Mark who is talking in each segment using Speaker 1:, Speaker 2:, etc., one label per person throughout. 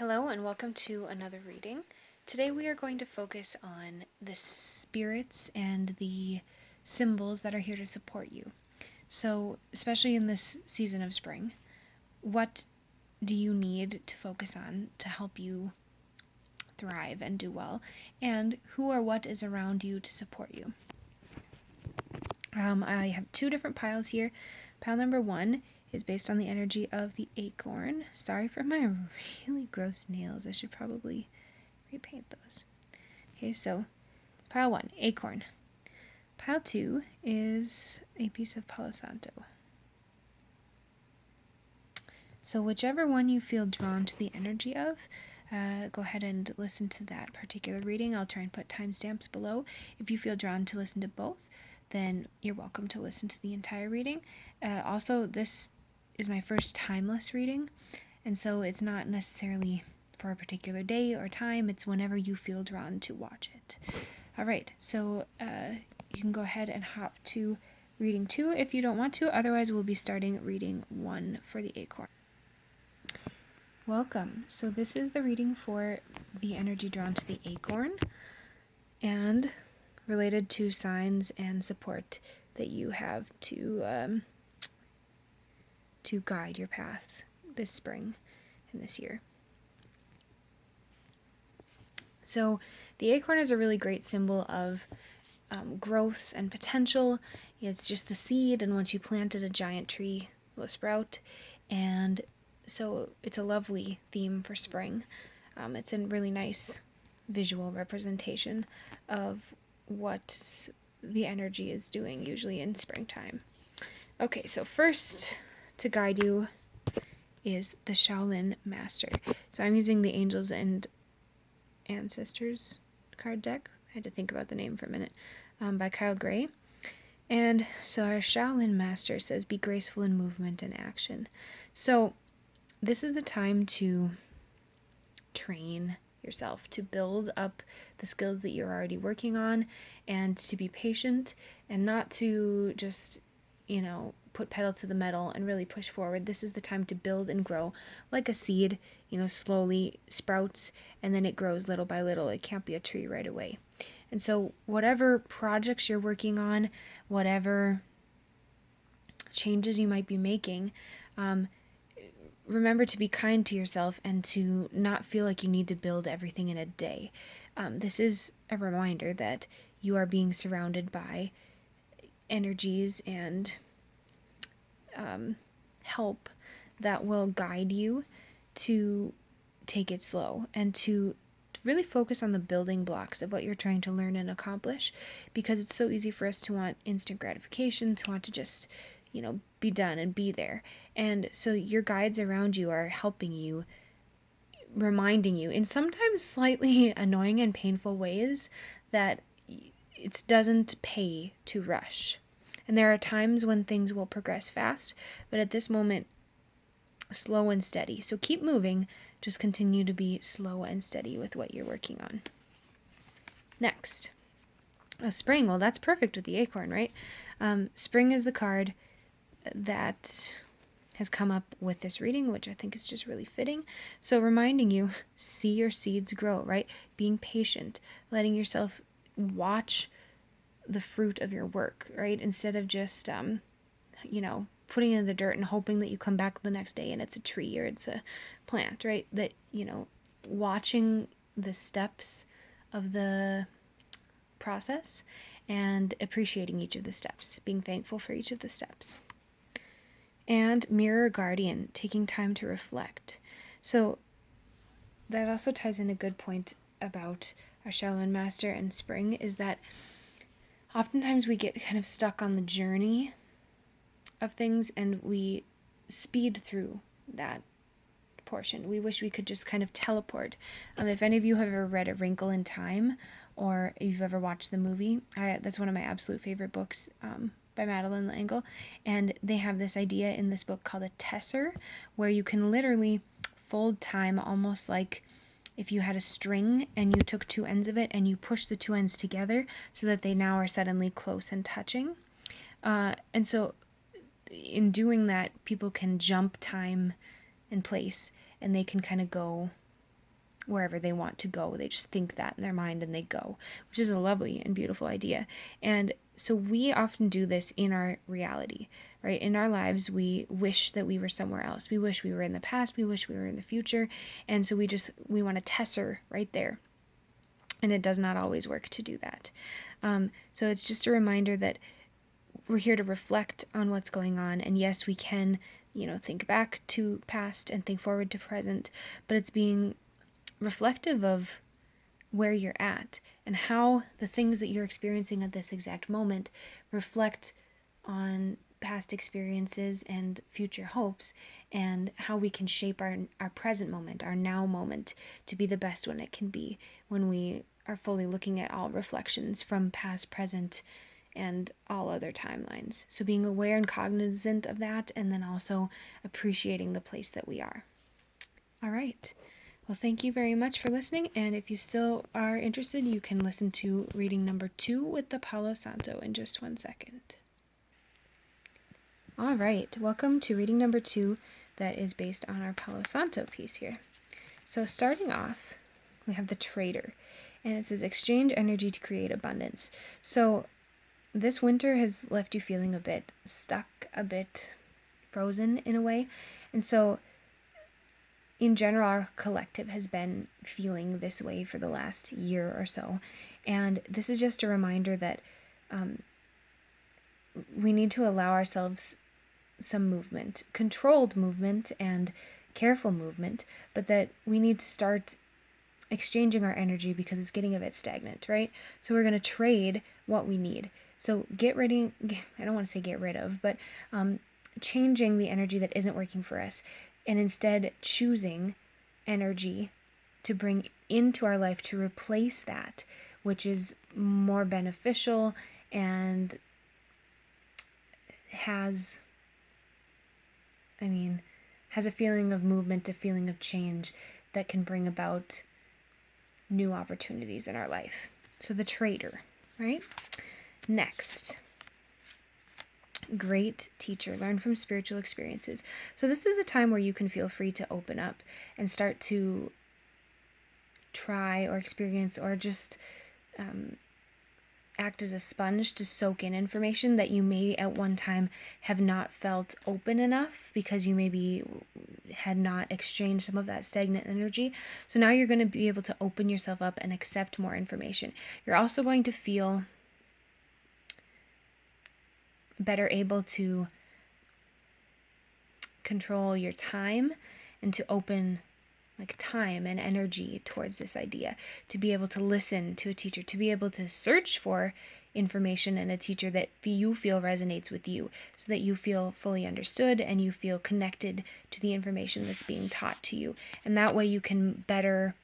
Speaker 1: Hello and welcome to another reading. Today we are going to focus on the spirits and the symbols that are here to support you. So, especially in this season of spring, what do you need to focus on to help you thrive and do well? And who or what is around you to support you? I have two different piles here. Pile number 1 is based on the energy of the acorn. Sorry for my really gross nails. I should probably repaint those. Okay, so pile 1, acorn. Pile 2 is a piece of Palo Santo. So whichever one you feel drawn to the energy of, go ahead and listen to that particular reading. I'll try and put timestamps below. If you feel drawn to listen to both, then you're welcome to listen to the entire reading. Also, this is my first timeless reading, and so it's not necessarily for a particular day or time. It's whenever you feel drawn to watch it. All right, so you can go ahead and hop to reading 2 if you don't want to. Otherwise, we'll be starting reading 1 for the acorn. Welcome. So this is the reading for the energy drawn to the acorn and related to signs and support that you have to guide your path this spring and this year. So the acorn is a really great symbol of growth and potential. It's just the seed, and once you plant it, a giant tree will sprout. And so it's a lovely theme for spring. It's a really nice visual representation of what the energy is doing usually in springtime. Okay, so first to guide you is the Shaolin Master. So I'm using the Angels and Ancestors card deck. I had to think about the name for a minute, by Kyle Gray. And so our Shaolin Master says, be graceful in movement and action. So this is a time to train yourself, to build up the skills that you're already working on, and to be patient and not to just, put pedal to the metal and really push forward. This is the time to build and grow like a seed, slowly sprouts and then it grows little by little. It can't be a tree right away. And so whatever projects you're working on, whatever changes you might be making, remember to be kind to yourself and to not feel like you need to build everything in a day. This is a reminder that you are being surrounded by energies and help that will guide you to take it slow and to really focus on the building blocks of what you're trying to learn and accomplish, because it's so easy for us to want instant gratification, to want to just, be done and be there. And so your guides around you are helping you, reminding you in sometimes slightly annoying and painful ways that it doesn't pay to rush. And there are times when things will progress fast, but at this moment, slow and steady. So keep moving, just continue to be slow and steady with what you're working on. Next, spring. Well, that's perfect with the acorn, right? Spring is the card that has come up with this reading, which I think is just really fitting. So reminding you, see your seeds grow, right? Being patient, letting yourself watch the fruit of your work, right? Instead of just, putting it in the dirt and hoping that you come back the next day and it's a tree or it's a plant, right? That, watching the steps of the process and appreciating each of the steps, being thankful for each of the steps. And mirror guardian, taking time to reflect. So that also ties in a good point about our Shaolin Master and spring, is that oftentimes we get kind of stuck on the journey of things and we speed through that portion. We wish we could just kind of teleport. If any of you have ever read A Wrinkle in Time, or if you've ever watched the movie, that's one of my absolute favorite books, by Madeleine L'Engle, and they have this idea in this book called a tesser, where you can literally fold time almost like if you had a string and you took two ends of it and you push the two ends together so that they now are suddenly close and touching. And so in doing that, people can jump time and place, and they can kind of go wherever they want to go. They just think that in their mind and they go, which is a lovely and beautiful idea. And so we often do this in our reality, right? In our lives, we wish that we were somewhere else. We wish we were in the past. We wish we were in the future. And so we want a tesser right there. And it does not always work to do that. So it's just a reminder that we're here to reflect on what's going on. And yes, we can, think back to past and think forward to present, but it's being reflective of where you're at and how the things that you're experiencing at this exact moment reflect on past experiences and future hopes, and how we can shape our present moment, our now moment, to be the best one it can be when we are fully looking at all reflections from past, present, and all other timelines. So being aware and cognizant of that, and then also appreciating the place that we are. All right. Well, thank you very much for listening, and if you still are interested, you can listen to reading number 2 with the Palo Santo in just 1 second. All right, welcome to reading number 2 that is based on our Palo Santo piece here. So starting off, we have the Trader, and it says exchange energy to create abundance. So this winter has left you feeling a bit stuck, a bit frozen in a way, and so in general, our collective has been feeling this way for the last year or so. And this is just a reminder that we need to allow ourselves some movement, controlled movement and careful movement, but that we need to start exchanging our energy because it's getting a bit stagnant, right? So we're going to trade what we need. So I don't want to say get rid of, but changing the energy that isn't working for us, and instead choosing energy to bring into our life to replace that, which is more beneficial and has a feeling of movement, a feeling of change that can bring about new opportunities in our life. So the Trader, right? Next. Great teacher. Learn from spiritual experiences. So this is a time where you can feel free to open up and start to try or experience or just act as a sponge to soak in information that you may at one time have not felt open enough because you maybe had not exchanged some of that stagnant energy. So now you're going to be able to open yourself up and accept more information. You're also going to feel better able to control your time and to open time and energy towards this idea, to be able to listen to a teacher, to be able to search for information and a teacher that you feel resonates with you, so that you feel fully understood and you feel connected to the information that's being taught to you. And that way you can better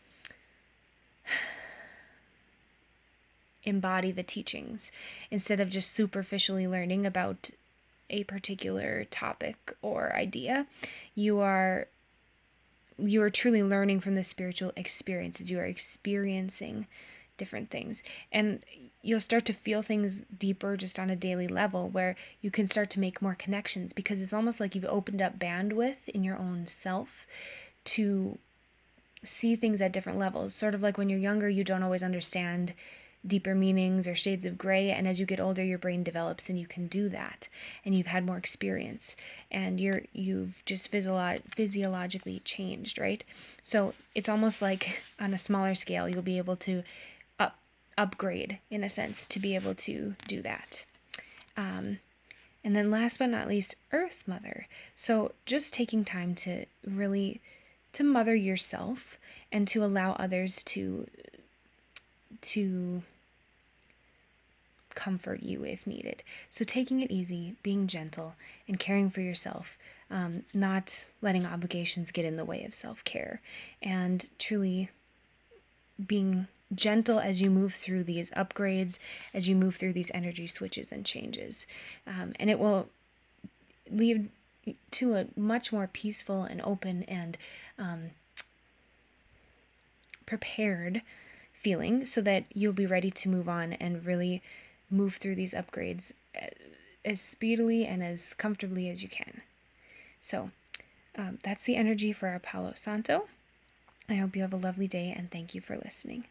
Speaker 1: embody the teachings instead of just superficially learning about a particular topic or idea. You are truly learning from the spiritual experiences. You are experiencing different things, and you'll start to feel things deeper just on a daily level, where you can start to make more connections, because it's almost like you've opened up bandwidth in your own self to see things at different levels. Sort of like when you're younger, you don't always understand deeper meanings or shades of gray, and as you get older your brain develops and you can do that, and you've had more experience and you've just physiologically changed, right? So it's almost like on a smaller scale you'll be able to upgrade in a sense to be able to do that. And then last but not least, Earth Mother. So just taking time to really to mother yourself and to allow others to comfort you if needed. So taking it easy, being gentle, and caring for yourself, not letting obligations get in the way of self-care, and truly being gentle as you move through these upgrades, as you move through these energy switches and changes. And it will lead to a much more peaceful and open and prepared feeling, so that you'll be ready to move on and really move through these upgrades as speedily and as comfortably as you can. So that's the energy for our Palo Santo. I hope you have a lovely day, and thank you for listening.